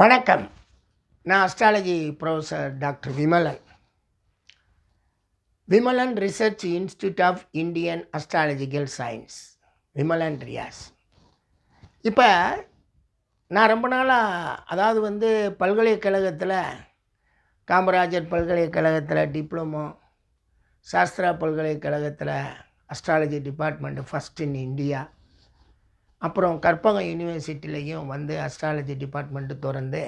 வணக்கம். நான் astrology professor doctor Vimalan research institute of Indian astrological science, Vimalan Riyas. இப்போ நான் ரொம்ப நாளாக பல்கலைக்கழகத்தில் காமராஜர் பல்கலைக்கழகத்தில் டிப்ளமோ, சாஸ்திரா பல்கலைக்கழகத்தில் astrology department first in India, அப்புறம் கற்பகம் யூனிவர்சிட்டிலையும் அஸ்ட்ராலஜி டிபார்ட்மெண்ட்டு திறந்து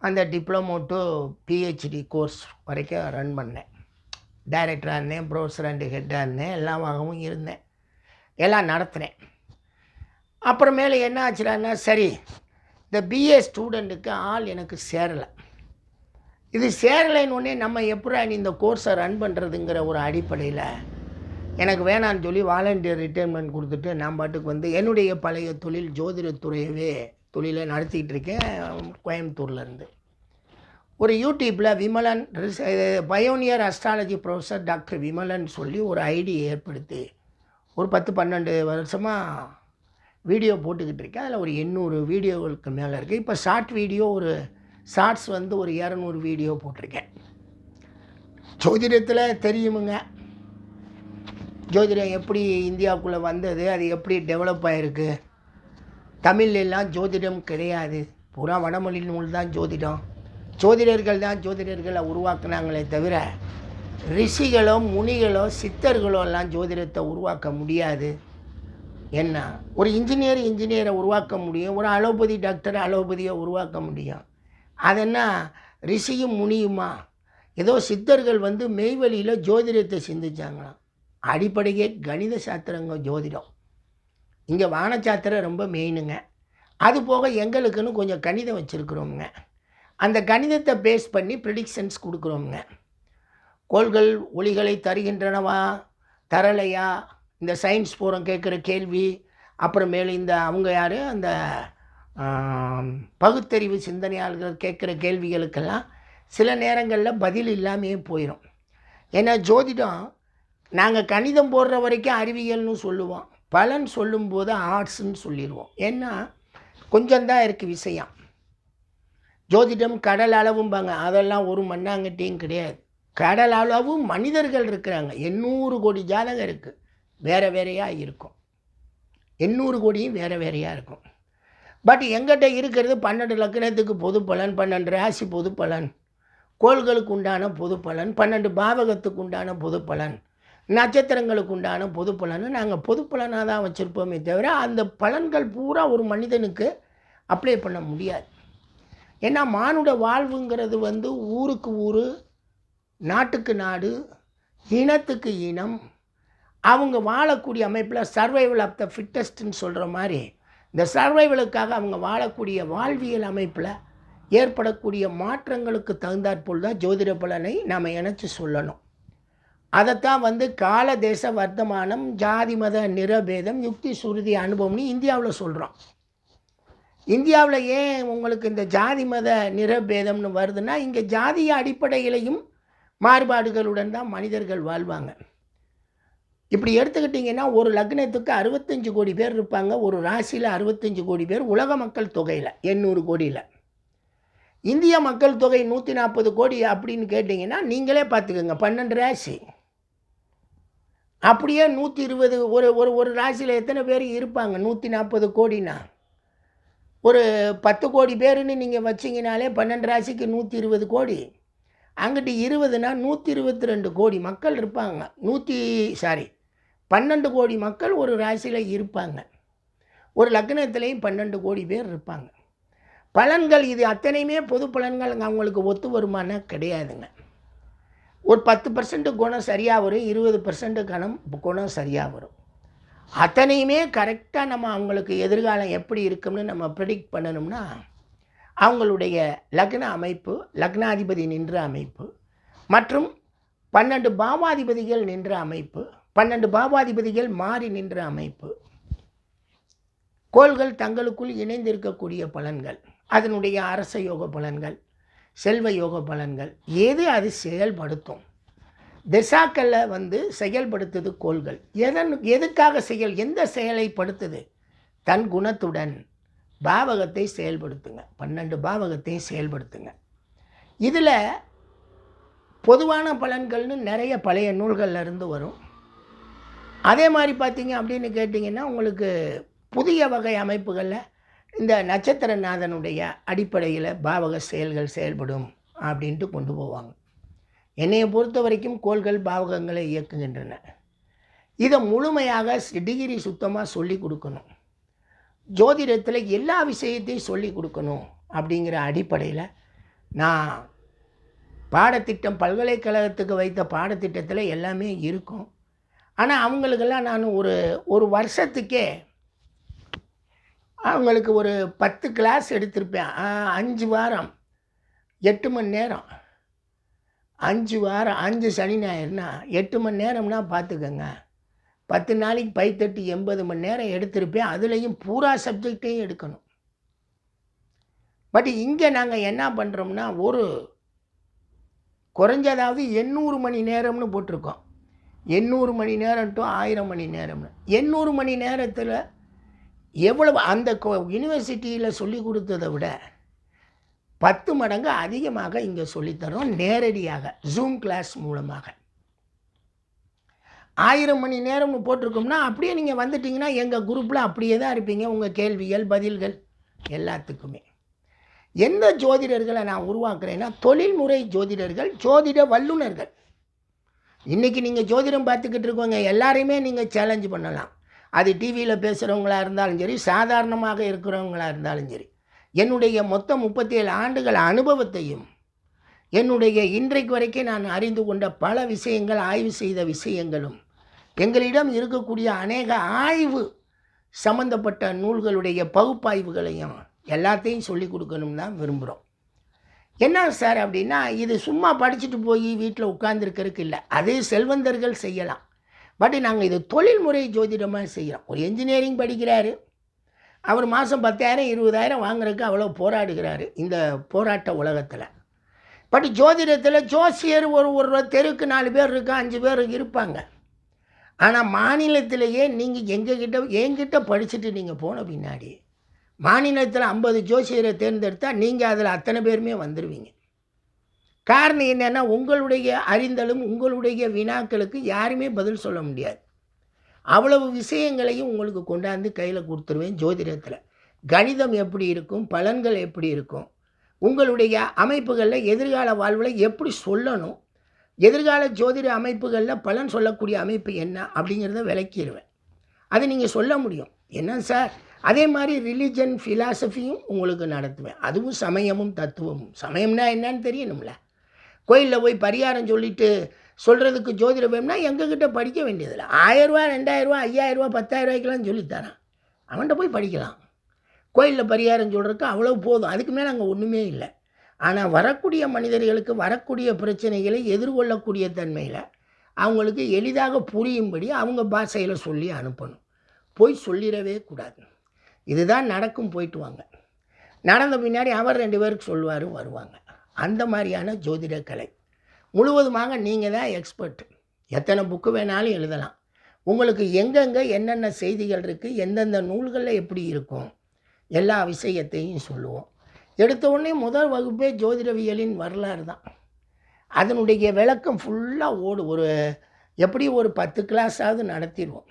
அந்த டிப்ளமோ டு பிஹெச்டி கோர்ஸ் வரைக்கும் ரன் பண்ணேன். டைரக்டராக இருந்தேன், ப்ரொஃபஸர் அண்டு ஹெட்டாக இருந்தேன், எல்லாமாகவும் இருந்தேன், எல்லாம் நடத்துனேன். அப்புறமேல என்ன ஆச்சுன்னா, சரி இந்த பிஏ ஸ்டூடெண்ட்டுக்கு ஆள் எனக்கு சேரலை. இது சேரலைன்னு ஒன்றே நம்ம எப்படா இந்த கோர்ஸை ரன் பண்ணுறதுங்கிற ஒரு அடிப்படையில் எனக்கு வேணான்னு சொல்லி வாலண்டியர் ரிட்டைர்மெண்ட் கொடுத்துட்டு நான் பாட்டுக்கு என்னுடைய பழைய தொழில் ஜோதிடத்துறையவே தொழிலை நடத்திக்கிட்டு இருக்கேன். கோயம்புத்தூர்லேருந்து ஒரு யூடியூப்பில் Vimalan pioneer astrology professor doctor Vimalan சொல்லி ஒரு ஐடி ஏற்படுத்தி ஒரு 10-12 வருஷமாக வீடியோ போட்டுக்கிட்டு இருக்கேன். அதில் ஒரு 800 வீடியோகளுக்கு மேலே இருக்குது. இப்போ ஷார்ட் வீடியோ ஒரு ஷார்ட்ஸ் ஒரு 200 வீடியோ போட்டிருக்கேன். ஜோதிடத்தில் தெரியுமுங்க, ஜோதிடம் எப்படி இந்தியாவுக்குள்ளே வந்தது, அது எப்படி டெவலப் ஆகிருக்கு. தமிழ்லாம் ஜோதிடம் கிடையாது, பூரா வடமொழி நூல் தான் ஜோதிடம். ஜோதிடர்கள் தான் ஜோதிடர்களை உருவாக்குனாங்களே தவிர ரிஷிகளோ முனிகளோ சித்தர்களோ எல்லாம் ஜோதிடத்தை உருவாக்க முடியாது. என்ன, ஒரு இன்ஜினியரை உருவாக்க முடியும், ஒரு அலோபதி டாக்டர் அலோபதியை உருவாக்க முடியும். அதென்ன ரிஷியும் முனியுமா? ஏதோ சித்தர்கள் மெய்வழியில் ஜோதிடத்தை சிந்திச்சாங்களாம். அடிப்படையே கணித சாஸ்திரங்க ஜோதிடம். இங்கே வானசாஸ்திரம் ரொம்ப மெயினுங்க. அது போக எங்களுக்குன்னு கொஞ்சம் கணிதம் வச்சுருக்குறோமுங்க. அந்த கணிதத்தை பேஸ் பண்ணி ப்ரிடிக்ஷன்ஸ் கொடுக்குறோமுங்க. கோள்கள் ஒளிகளை தருகின்றனவா தரலையா, இந்த சயின்ஸ் போகிறோம் கேட்குற கேள்வி, அப்புறமேலு இந்த அவங்க யார் அந்த பகுத்தறிவு சிந்தனையாளர்கள் கேட்குற கேள்விகளுக்கெல்லாம் சில நேரங்களில் பதில் இல்லாமையே போயிடும். ஏன்னா ஜோதிடம் நாங்கள் கணிதம் போடுற வரைக்கும் அறிவியல்னு சொல்லுவோம், பலன் சொல்லும்போது ஆர்ட்ஸ்ன்னு சொல்லிடுவோம். ஏன்னா கொஞ்சம்தான் இருக்குது விஷயம். ஜோதிடம் கடல் அளவும்பாங்க, அதெல்லாம் ஒரு மண்ணாங்கட்டியும் கிடையாது. கடல் அளவு மனிதர்கள் இருக்கிறாங்க. 800 கோடி ஜாதகம் இருக்குது, வேறு வேறையாக இருக்கும். 800 கோடியும் வேறு வேறையாக இருக்கும். பட் எங்கிட்ட இருக்கிறது 12 லக்னத்துக்கு பொது பலன், 12 ராசி பொது பலன், கோள்களுக்கு உண்டான பொது பலன், 12 பாவகத்துக்கு உண்டான பொது பலன், நட்சத்திரங்களுக்கு உண்டான பொது பலன்னு நாங்கள் பொது பலனாக தான் வச்சுருப்போமே தவிர அந்த பலன்கள் பூரா ஒரு மனிதனுக்கு அப்ளை பண்ண முடியாது. ஏன்னா மானுட வாழ்வுங்கிறது ஊருக்கு ஊர், நாட்டுக்கு நாடு, இனத்துக்கு இனம், அவங்க வாழக்கூடிய அமைப்பில் சர்வைவல் ஆஃப் த ஃபிட்டஸ்ட்ன்னு சொல்கிற மாதிரி இந்த சர்வைவலுக்காக அவங்க வாழக்கூடிய வாழ்வியல் அமைப்பில் ஏற்படக்கூடிய மாற்றங்களுக்கு தகுந்தாற்போல் தான் ஜோதிட பலனை நாம் இணைச்சி சொல்லணும். அதைத்தான் கால தேச வர்த்தமானம், ஜாதி மத நிறபேதம், யுக்தி சுருதி அனுபவம்னு இந்தியாவில் சொல்கிறோம். இந்தியாவில் ஏன் உங்களுக்கு இந்த ஜாதி மத நிறபேதம்னு வருதுன்னா, இங்கே ஜாதிய அடிப்படையிலையும் மாறுபாடுகளுடன் தான் மனிதர்கள் வாழ்வாங்க. இப்படி எடுத்துக்கிட்டிங்கன்னா ஒரு லக்னத்துக்கு 65 கோடி பேர் இருப்பாங்க, ஒரு ராசியில் 65 கோடி பேர், உலக மக்கள் தொகையில் 800 கோடியில். இந்திய மக்கள் தொகை 140 கோடி அப்படின்னு கேட்டிங்கன்னா நீங்களே பார்த்துக்கோங்க, 12 ராசி. அப்படியே 120 ஒரு ராசியில் எத்தனை பேர் இருப்பாங்க? 140 கோடினா ஒரு 10 கோடி பேருன்னு நீங்கள் வச்சிங்கனாலே 12 ராசிக்கு 120 கோடி. அங்கிட்டு 20னா 122 கோடி மக்கள் இருப்பாங்க. 12 கோடி மக்கள் ஒரு ராசியில் இருப்பாங்க. ஒரு லக்னத்துலேயும் 12 கோடி பேர் இருப்பாங்க. பலன்கள் இது அத்தனையுமே பொது பலன்கள் அவங்களுக்கு ஒத்து வருமானா கிடையாதுங்க. ஒரு 10% குணம் சரியாக வரும், 20% குணம் சரியாக வரும். அத்தனையுமே கரெக்டாக நம்ம அவங்களுக்கு எதிர்காலம் எப்படி இருக்கும்னு நம்ம ப்ரெடிக்ட் பண்ணணும்னா அவங்களுடைய லக்ன அமைப்பு, லக்னாதிபதி நின்ற அமைப்பு மற்றும் 12 பாவாதிபதிகள் நின்ற அமைப்பு, 12 பாவாதிபதிகள் மாறி நின்ற அமைப்பு, கோள்கள் தங்களுக்குள் இணைந்திருக்கக்கூடிய பலன்கள், அதனுடைய அரச யோக பலன்கள், செல்வ யோக பலன்கள், எது அது செயல்படுத்தும். திசாக்களில் செயல்படுத்துது கோள்கள். எதுக்காக எந்த செயலை படுத்துது? தன் குணத்துடன், பாவகத்தை செயல்படுத்துங்க. 12 பாவகத்தையும் செயல்படுத்துங்க. இதில் பொதுவான பலன்கள்னு நிறைய பழைய நூல்களில் இருந்து வரும். அதே மாதிரி பார்த்தீங்க அப்படின்னு கேட்டிங்கன்னா, உங்களுக்கு புதிய வகை அமைப்புகளில் இந்த நட்சத்திரநாதனுடைய அடிப்படையில் பாவக செயல்கள் செயல்படும் அப்படின்ட்டு கொண்டு போவாங்க. என்னையை பொறுத்த வரைக்கும் கோள்கள் பாவகங்களை இயக்குகின்றன. இதை முழுமையாக டிகிரி சுத்தமாக சொல்லி கொடுக்கணும். ஜோதிடத்தில் எல்லா விஷயத்தையும் சொல்லி கொடுக்கணும் அப்படிங்கிற அடிப்படையில் நான் பாடத்திட்டம் பல்கலைக்கழகத்துக்கு வைத்த பாடத்திட்டத்தில் எல்லாமே இருக்கும். ஆனால் அவங்களுக்கெல்லாம் நான் ஒரு வருஷத்துக்கே அவங்களுக்கு ஒரு 10 கிளாஸ் எடுத்திருப்பேன். 5 வாரம் 8 மணி நேரம், 5 வாரம் 5 சனி ஞாயிறுனா 8 மணி நேரம்னா பார்த்துக்கோங்க. 10 நாளைக்கு 80 மணி நேரம் எடுத்திருப்பேன். அதுலேயும் பூரா சப்ஜெக்டையும் எடுக்கணும். பட் இங்கே நாங்கள் என்ன பண்ணுறோம்னா, ஒரு குறைஞ்சதாவது 800 மணி நேரம்னு போட்டிருக்கோம். 800 மணி நேரம் டு 1000 மணி நேரம்னு. 800 மணி நேரத்தில் எவ்வளவு அந்த யூனிவர்சிட்டியில் சொல்லி கொடுத்ததை விட 10 மடங்கு அதிகமாக இங்கே சொல்லித்தரோம், நேரடியாக ஜூம் கிளாஸ் மூலமாக. 1000 மணி நேரம்னு போட்டிருக்கோம்னா அப்படியே நீங்கள் வந்துட்டிங்கன்னா எங்கள் குரூப்பில் அப்படியே தான் இருப்பீங்க. உங்கள் கேள்விகள் பதில்கள் எல்லாத்துக்குமே. எந்த ஜோதிடர்களை நான் உருவாக்குறேன்னா, தொழில்முறை ஜோதிடர்கள், ஜோதிட வல்லுநர்கள். இன்றைக்கி நீங்கள் ஜோதிடம் பார்த்துக்கிட்டு இருக்கோங்க, எல்லாரையுமே நீங்கள் சேலஞ்சு பண்ணலாம். அது டிவியில் பேசுகிறவங்களாக இருந்தாலும் சரி, சாதாரணமாக இருக்கிறவங்களாக இருந்தாலும் சரி. என்னுடைய மொத்தம் 37 ஆண்டுகள் அனுபவத்தையும் என்னுடைய இன்றைக்கு வரைக்கும் நான் அறிந்து கொண்ட பல விஷயங்கள், ஆய்வு செய்த விஷயங்களும், எங்களிடம் இருக்கக்கூடிய அநேக ஆய்வு சம்பந்தப்பட்ட நூல்களுடைய பகுப்பாய்வுகளையும் எல்லாத்தையும் சொல்லி கொடுக்கணும்னு தான் விரும்புகிறோம். என்ன சார் அப்படின்னா, இது சும்மா படிச்சுட்டு போய் வீட்டில் உட்கார்ந்துருக்கிறதுக்கு இல்லை. அது செல்வந்தர்கள் செய்யலாம். பட் நாங்கள் இது தொழில்முறை ஜோதிடமாக செய்கிறோம். ஒரு இன்ஜினியரிங் படிக்கிறாரு, அவர் மாதம் 10,000 20,000 வாங்குறதுக்கு அவ்வளோ போராடுகிறாரு இந்த போராட்ட உலகத்தில். பட் ஜோதிடத்தில் ஜோசியர் ஒரு தெருக்கு 4 பேர் இருக்கா, 5 பேர் இருப்பாங்க. ஆனால் மாநிலத்திலேயே நீங்கள் என்கிட்ட படிச்சுட்டு நீங்கள் போன பின்னாடி மாநிலத்தில் 50 ஜோசியரை தேர்ந்தெடுத்தால் நீங்கள் அதில் அத்தனை பேருமே வந்துடுவீங்க. காரணம் என்னென்னா, உங்களுடைய அறிந்தலும் உங்களுடைய வினாக்களுக்கு யாருமே பதில் சொல்ல முடியாது. அவ்வளவு விஷயங்களையும் உங்களுக்கு கொண்டாந்து கையில் கொடுத்துருவேன். ஜோதிடத்தில் கணிதம் எப்படி இருக்கும், பலன்கள் எப்படி இருக்கும், உங்களுடைய அமைப்புகளில் எதிர்கால வாழ்வில் எப்படி சொல்லணும், எதிர்கால ஜோதிட அமைப்புகளில் பலன் சொல்லக்கூடிய அமைப்பு என்ன அப்படிங்கிறத விளக்கிடுவேன். அது நீங்கள் சொல்ல முடியும். என்ன சார், அதே மாதிரி ரிலிஜன் ஃபிலாசபியும் உங்களுக்கு நடத்துவேன். அதுவும் சமயமும் தத்துவமும். சமயம்னா என்னன்னு தெரியணும்ல. கோயிலில் போய் பரிகாரம் சொல்லிட்டு சொல்கிறதுக்கு ஜோதிடம் வேணும்னா எங்ககிட்ட படிக்க வேண்டியதில்லை. 1000 ரூபா 2000 ரூபா 5000 ரூபா 10,000 ரூபாய்க்கெல்லாம் சொல்லித்தரேன். அவன்கிட்ட போய் படிக்கலாம். கோயிலில் பரிகாரம் சொல்கிறதுக்கு அவ்வளோ போதும். அதுக்கு மேலே அங்கே ஒன்றுமே இல்லை. ஆனால் வரக்கூடிய மனிதர்களுக்கு வரக்கூடிய பிரச்சனைகளை எதிர்கொள்ளக்கூடிய தன்மையில் அவங்களுக்கு எளிதாக புரியும்படி அவங்க பாஷையில் சொல்லி அனுப்பணும். போய் சொல்லிடவே கூடாது. இதுதான் நடக்கும், போயிட்டு வாங்க. நடந்த பின்னாடி அவர் 2 பேருக்கு சொல்லுவார், வருவாங்க. அந்த மாதிரியான ஜோதிட கலை முழுவதுமாக நீங்கள் தான் எக்ஸ்பர்ட். எத்தனை புக்கு வேணாலும் எழுதலாம். உங்களுக்கு எங்கெங்கே என்னென்ன செய்திகள் இருக்குது, எந்தெந்த நூல்களில் எப்படி இருக்கும், எல்லா விஷயத்தையும் சொல்லுவோம். எடுத்த உடனே முதல் வகுப்பே ஜோதிடவியலின் வரலாறு தான். அதனுடைய விளக்கம் ஃபுல்லாக எப்படி ஒரு 10 கிளாஸாவது நடத்திடுவோம்.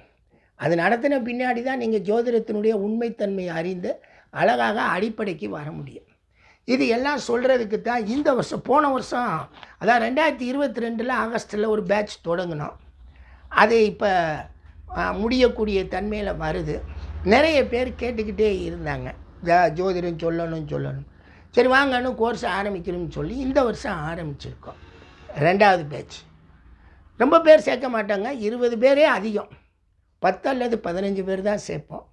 அது நடத்தின பின்னாடி தான் நீங்கள் ஜோதிடத்தினுடைய உண்மைத்தன்மையை அறிந்து அழகாக அடிப்படைக்கு வர முடியும். இது எல்லாம் சொல்கிறதுக்கு தான் இந்த வருஷம், போன வருஷம் அதான் 2022 ஆகஸ்ட்டில் ஒரு பேட்ச் தொடங்கினோம். அது இப்போ முடியக்கூடிய தன்மையில் வருது. நிறைய பேர் கேட்டுக்கிட்டே இருந்தாங்க, ஜோதிடம் சொல்லணும். சரி வாங்கன்னு கோர்ஸ் ஆரம்பிக்கணும்னு சொல்லி இந்த வருஷம் ஆரம்பிச்சிருக்கோம். 2வது பேட்ச். ரொம்ப பேர் சேர்க்க மாட்டாங்க, 20 பேரே அதிகம். 10 அல்லது 15 பேர் தான் சேர்ப்போம்.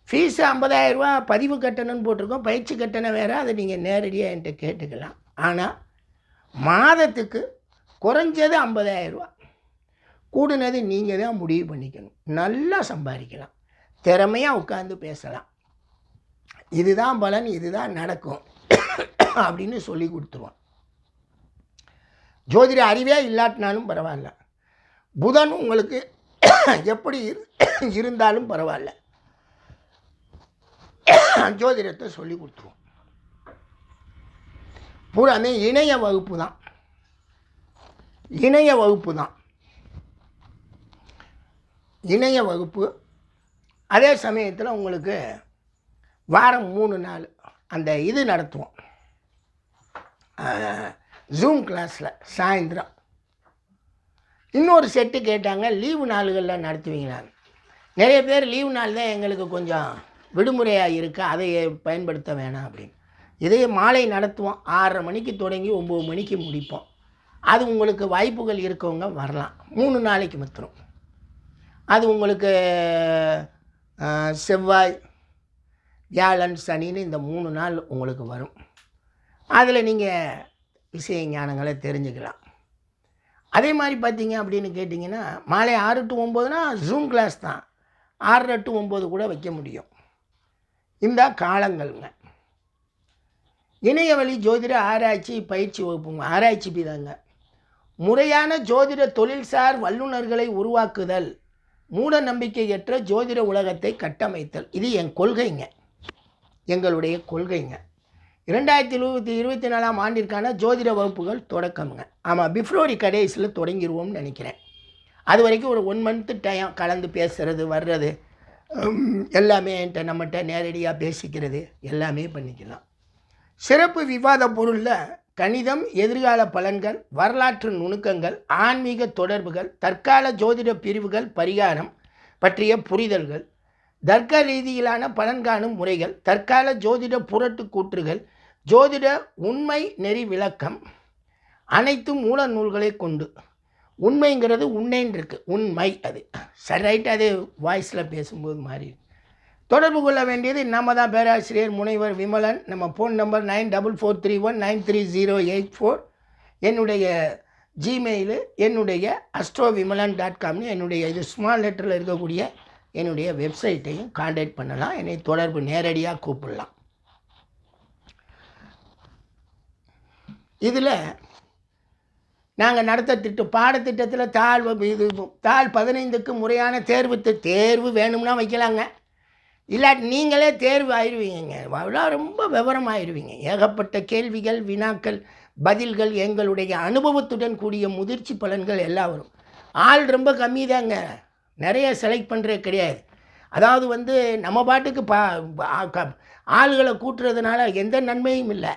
ஃபீஸு 50,000 ரூபா பதிவு கட்டணம்னு போட்டிருக்கோம். பயிற்சி கட்டணம் வேறு, அதை நீங்கள் நேரடியாக என்கிட்ட கேட்டுக்கலாம். ஆனால் மாதத்துக்கு குறைஞ்சது 50,000 ரூபா, கூடுனது நீங்கள் தான் முடிவு பண்ணிக்கணும். நல்லா சம்பாதிக்கலாம், திறமையாக உட்காந்து பேசலாம். இதுதான் பலன், இதுதான் நடக்கும் அப்படின்னு சொல்லி கொடுத்துருவோம். ஜோதிட அறிவே இல்லாட்டினாலும் பரவாயில்ல, புதன் உங்களுக்கு எப்படி இருந்தாலும் பரவாயில்ல, ஜோதிடத்தை சொல்லி கொடுத்துருவோம். பூராமே இணைய வகுப்பு தான், இணைய வகுப்பு தான், இணைய வகுப்பு. அதே சமயத்தில் உங்களுக்கு வாரம் 3 நாள் அந்த இது நடத்துவோம், ஜூம் கிளாஸில் சாயந்தரம். இன்னொரு செட்டு கேட்டாங்க, லீவு நாள்களில் நடத்துவீங்களான்னு. நிறைய பேர் லீவு நாள் தான் எங்களுக்கு கொஞ்சம் விடுமுறையாக இருக்குது, அதை பயன்படுத்த வேணாம் அப்படின்னு. இதே மாலை நடத்துவோம், 6:30 மணிக்கு தொடங்கி 9 மணிக்கு முடிப்போம். அது உங்களுக்கு வாய்ப்புகள் இருக்கவங்க வரலாம். 3 நாளைக்கு மாத்திரம். அது உங்களுக்கு செவ்வாய், வியாழன், சனின்னு இந்த 3 நாள் உங்களுக்கு வரும். அதில் நீங்கள் விஷய ஞானங்களை தெரிஞ்சுக்கலாம். அதே மாதிரி பார்த்தீங்க அப்படின்னு கேட்டிங்கன்னா, மாலை 6 to 9னா ஜூம் கிளாஸ் தான், 6:30 to 9 கூட வைக்க முடியும். இந்த காலங்கள்ங்க. இணையவழி ஜோதிட ஆராய்ச்சி பயிற்சி வகுப்புங்க. ஆராய்ச்சி பிதாங்க. முறையான ஜோதிட தொழில்சார் வல்லுநர்களை உருவாக்குதல், மூட நம்பிக்கையற்ற ஜோதிட உலகத்தை கட்டமைத்தல். இது என் கொள்கைங்க, எங்களுடைய கொள்கைங்க. 2024ஆம் ஆண்டிற்கான ஜோதிட வகுப்புகள் தொடக்கமுங்க. ஆமாம், பிப்ரவரி கடைசியில் தொடங்கிடுவோம்னு நினைக்கிறேன். அது வரைக்கும் ஒரு 1 month டைம் கலந்து பேசுகிறது வர்றது எல்லாமே என்கிட்ட நம்மகிட்ட நேரடியாக பேசிக்கிறது எல்லாமே பண்ணிக்கலாம். சிறப்பு விவாத பொருளில் கணிதம், எதிர்கால பலன்கள், வரலாற்று நுணுக்கங்கள், ஆன்மீக தொடர்புகள், தற்கால ஜோதிட பிரிவுகள், பரிகாரம் பற்றிய புரிதல்கள், தர்க்க ரீதியிலான பலன்காணும் முறைகள், தற்கால ஜோதிட புரட்டு கூற்றுகள், ஜோதிட உண்மை நெறி விளக்கம், அனைத்தும் மூல நூல்களை கொண்டு. உண்மைங்கிறது உண்மைன்னு இருக்குது, உண்மை அது சரி ரைட், அது வாய்ஸில் பேசும்போது மாறி. தொடர்பு கொள்ள வேண்டியது நம்ம தான், பேராசிரியர் முனைவர் விமலன். நம்ம ஃபோன் நம்பர் 9441930884. என்னுடைய ஜிமெயிலு என்னுடைய astrovimalan.comனு என்னுடைய இது ஸ்மால் லெட்டரில் இருக்கக்கூடிய என்னுடைய வெப்சைட்டையும் காண்டாக்ட் பண்ணலாம். என்னை தொடர்பு நேரடியாக கூப்பிடலாம். இதில் நாங்கள் நடத்த பாடத்திட்டத்தில் தாள் 15க்கு முறையான தேர்வு வேணும்னா வைக்கலாங்க. இல்லாட்டி நீங்களே தேர்வு ஆயிடுவீங்க. அவ்வளோ ரொம்ப விவரம் ஆயிடுவீங்க. ஏகப்பட்ட கேள்விகள், வினாக்கள், பதில்கள், எங்களுடைய அனுபவத்துடன் கூடிய முதிர்ச்சி பலன்கள் எல்லாம் வரும். ஆள் ரொம்ப கம்மி தாங்க, நிறைய செலக்ட் பண்ணுறது கிடையாது. அதாவது நம்ம பாட்டுக்கு ஆளுகளை கூட்டுறதுனால எந்த நன்மையும் இல்லை.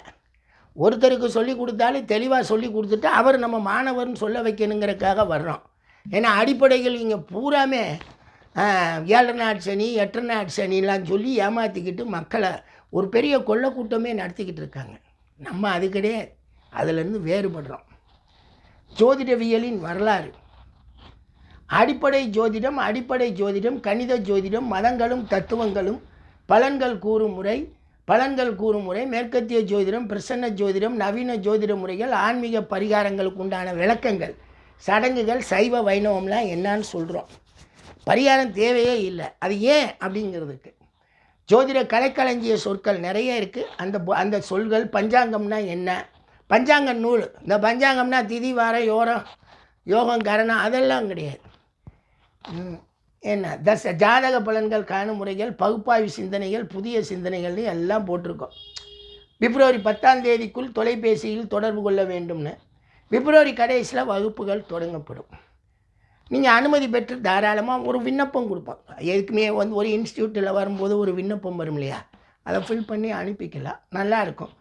ஒருத்தருக்கு சொல்லி கொடுத்தாலும் தெளிவாக சொல்லி கொடுத்துட்டு அவர் நம்ம மாணவர்னு சொல்ல வைக்கணுங்கிறதுக்காக வர்றோம். ஏன்னா அடிப்படைகள் இங்கே பூராமே 7 நாட் சனி 8 நாட் சனிலாம் சொல்லி ஏமாற்றிக்கிட்டு மக்களை ஒரு பெரிய கொள்ளை கூட்டமே நடத்திக்கிட்டு இருக்காங்க. நம்ம அது கிடையாது, அதிலேருந்து வேறுபடுறோம். ஜோதிடவியலின் வரலாறு, அடிப்படை ஜோதிடம், கணித ஜோதிடம், மதங்களும் தத்துவங்களும், பலன்கள் கூறும் முறை, மேற்கத்திய ஜோதிடம், பிரசன்ன ஜோதிடம், நவீன ஜோதிட முறைகள், ஆன்மீக பரிகாரங்களுக்கு உண்டான விளக்கங்கள், சடங்குகள், சைவ வைணவம்லாம் என்னான்னு சொல்கிறோம். பரிகாரம் தேவையே இல்லை. அது ஏன் அப்படிங்கிறதுக்கு ஜோதிட கலைக்களஞ்சிய சொற்கள் நிறைய இருக்குது. அந்த சொல்கள், பஞ்சாங்கம்னா என்ன, பஞ்சாங்க நூல், இந்த பஞ்சாங்கம்னா திதி வார யோகம் கரணம் அதெல்லாம் கிடையாது. என்ன ஜாதக பலன்கள், காணும் முறைகள், பகுப்பாய்வு சிந்தனைகள், புதிய சிந்தனைகள்னு எல்லாம் போட்டிருக்கோம். பிப்ரவரி 10ஆம் தேதிக்குள் தொலைபேசியில் தொடர்பு கொள்ள வேண்டும்னு. பிப்ரவரி கடைசியில் வகுப்புகள் தொடங்கப்படும். நீங்கள் அனுமதி பெற்று தாராளமாக ஒரு விண்ணப்பம் கொடுப்பாங்க. எதுக்குமே ஒரு இன்ஸ்டியூட்டில் வரும்போது ஒரு விண்ணப்பம் வரும் இல்லையா, அதை ஃபில் பண்ணி அனுப்பிக்கலாம். நல்லாயிருக்கும்.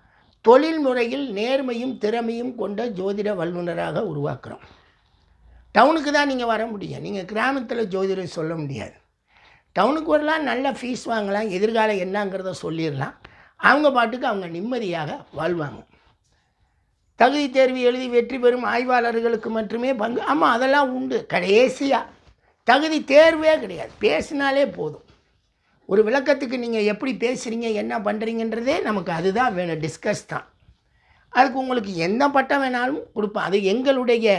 தொழில்முறையில் நேர்மையும் திறமையும் கொண்ட ஜோதிட வல்லுநராக உருவாக்குறோம். டவுனுக்கு தான் நீங்கள் வர முடியும், நீங்கள் கிராமத்தில் ஜோதிடம் சொல்ல முடியாது. டவுனுக்கு வரலாம், நல்ல ஃபீஸ் வாங்கலாம், எதிர்காலம் என்னங்கிறத சொல்லிடலாம். அவங்க பாட்டுக்கு அவங்க நிம்மதியாக வாழ்வாங்க. தகுதி தேர்வு எழுதி வெற்றி பெறும் ஆய்வாளர்களுக்கு மட்டுமே பங்கு. ஆமாம், அதெல்லாம் உண்டு. கடைசியாக தகுதி தேர்வே கிடையாது, பேசினாலே போதும். ஒரு விளக்கத்துக்கு நீங்கள் எப்படி பேசுகிறீங்க, என்ன பண்ணுறீங்கன்றதே நமக்கு அதுதான் வேணும், டிஸ்கஸ் தான். அதுக்கு உங்களுக்கு எந்த பட்டம் வேணாலும் கொடுப்போம். அது எங்களுடைய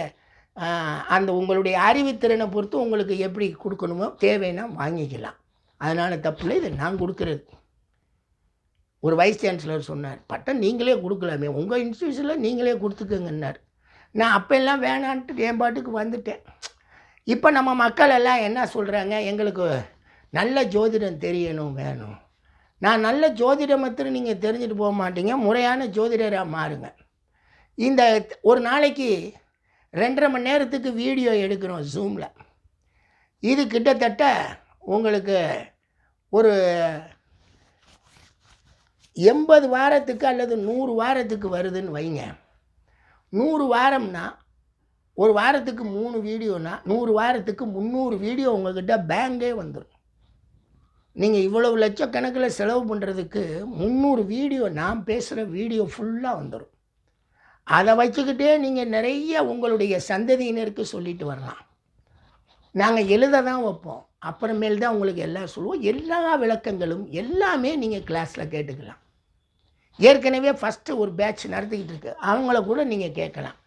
உங்களுடைய அறிவுத்திறனை பொறுத்து உங்களுக்கு எப்படி கொடுக்கணுமோ தேவைன்னா வாங்கிக்கலாம். அதனால் தப்பில்லை, இது நான் கொடுக்குறது. ஒரு வைஸ் சான்சலர் சொன்னார், பட்டம் நீங்களே கொடுக்கலாமே, உங்கள் இன்ஸ்டியூஷனில் நீங்களே கொடுத்துக்கங்கன்னார். நான் அப்போல்லாம் வேணான்ட்டு என் பாட்டுக்கு வந்துட்டேன். இப்போ நம்ம மக்கள் எல்லாம் என்ன சொல்கிறாங்க, எங்களுக்கு நல்ல ஜோதிடம் தெரியணும், வேணும், நான் நல்ல ஜோதிடம் மாத்திரம் நீங்கள் தெரிஞ்சுட்டு போக மாட்டீங்க, முறையான ஜோதிடராக மாறுங்க. இந்த ஒரு நாளைக்கு 2.5 மணி நேரத்துக்கு வீடியோ எடுக்கிறோம் ஜூமில். இது கிட்டத்தட்ட உங்களுக்கு ஒரு 80 வாரத்துக்கு அல்லது 100 வாரத்துக்கு வருதுன்னு வைங்க. 100 வாரம்னா ஒரு வாரத்துக்கு 3 வீடியோனா 100 வாரத்துக்கு 300 வீடியோ உங்கள்கிட்ட பேங்கே வந்துடும். நீங்கள் இவ்வளவு லட்சக்கணக்கில் செலவு பண்ணுறதுக்கு 300 வீடியோ, நான் பேசுகிற வீடியோ ஃபுல்லாக வந்துடும். அதை வச்சுக்கிட்டே நீங்கள் நிறைய உங்களுடைய சந்ததியினருக்கு சொல்லிட்டு வரலாம். நாங்கள் எழுத தான் வைப்போம், அப்புறமேல் தான் உங்களுக்கு எல்லாம் சொல்லுவோம். எல்லா விளக்கங்களும் எல்லாமே நீங்கள் கிளாஸில் கேட்டுக்கலாம். ஏற்கனவே ஃபஸ்ட்டு ஒரு பேட்ச் நடத்திக்கிட்டு இருக்கு, அவங்கள கூட நீங்கள் கேட்கலாம்.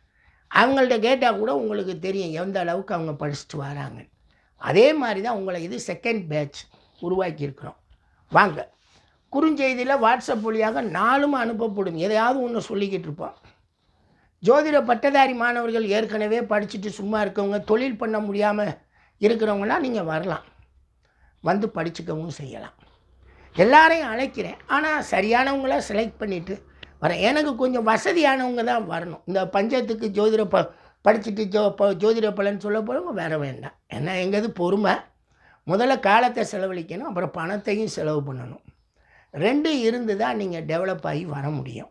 அவங்கள்ட்ட கேட்டால் கூட உங்களுக்கு தெரியும் எந்த அளவுக்கு அவங்க படிச்சுட்டு வராங்க. அதே மாதிரி தான் உங்களை இது செகண்ட் பேட்ச் உருவாக்கியிருக்கிறோம். வாங்க, குறுஞ்செய்தியில் வாட்ஸ்அப் வழியாக நாளும் அனுப்பப்படும். எதையாவது ஒன்று சொல்லிக்கிட்டு இருப்போம். ஜோதிட பட்டதாரி மாணவர்கள் ஏற்கனவே படிச்சுட்டு சும்மா இருக்கவங்க, தொழில் பண்ண முடியாமல் இருக்கிறவங்களாம் நீங்கள் வரலாம், வந்து படிச்சுக்கவும் செய்யலாம். எல்லாரையும் அழைக்கிறேன், ஆனால் சரியானவங்களாக செலக்ட் பண்ணிவிட்டு வரேன். எனக்கு கொஞ்சம் வசதியானவங்க தான் வரணும். இந்த பஞ்சாயத்துக்கு ஜோதிட படிச்சுட்டு ஜோதிட பலன் சொல்ல போகிறவங்க வேற வேண்டாம். ஏன்னா எங்கேது பொறுமை, முதல்ல காலத்தை செலவழிக்கணும், அப்புறம் பணத்தையும் செலவு பண்ணணும். 2 இருந்து தான் நீங்கள் டெவலப் ஆகி வர முடியும்.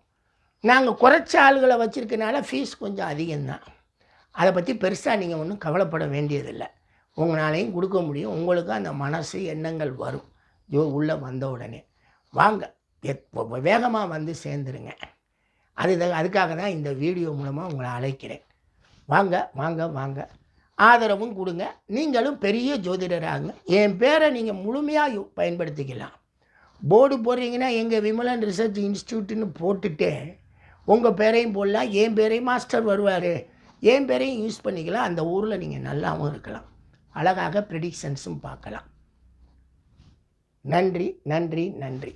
நாங்கள் குறைச்ச ஆளுகளை வச்சுருக்கனால ஃபீஸ் கொஞ்சம் அதிகம்தான். அதை பற்றி பெருசாக நீங்கள் ஒன்றும் கவலைப்பட வேண்டியதில்லை. உங்களாலையும் கொடுக்க முடியும். உங்களுக்கு அந்த மனசு எண்ணங்கள் வரும் உள்ளே வந்த உடனே. வாங்க, வேகமாக வந்து சேர்ந்துருங்க. அதுக்காக தான் இந்த வீடியோ மூலமாக உங்களை அழைக்கிறேன். வாங்க வாங்க வாங்க, ஆதரவும் கொடுங்க. நீங்களும் பெரிய ஜோதிடராகுங்க. என் பேரை நீங்கள் முழுமையாக பயன்படுத்திக்கலாம். போர்டு போடுறீங்கன்னா எங்கள் விமலன் ரிசர்ச் இன்ஸ்டியூட்டுன்னு போட்டுட்டு உங்கள் பேரையும் போடலாம், என் பேரையும் மாஸ்டர் வருவார், என் பேரையும் யூஸ் பண்ணிக்கலாம். அந்த ஊரில் நீங்கள் நல்லாவும் இருக்கலாம், அழகாக ப்ரெடிக்ஷன்ஸும் பார்க்கலாம். நன்றி நன்றி நன்றி.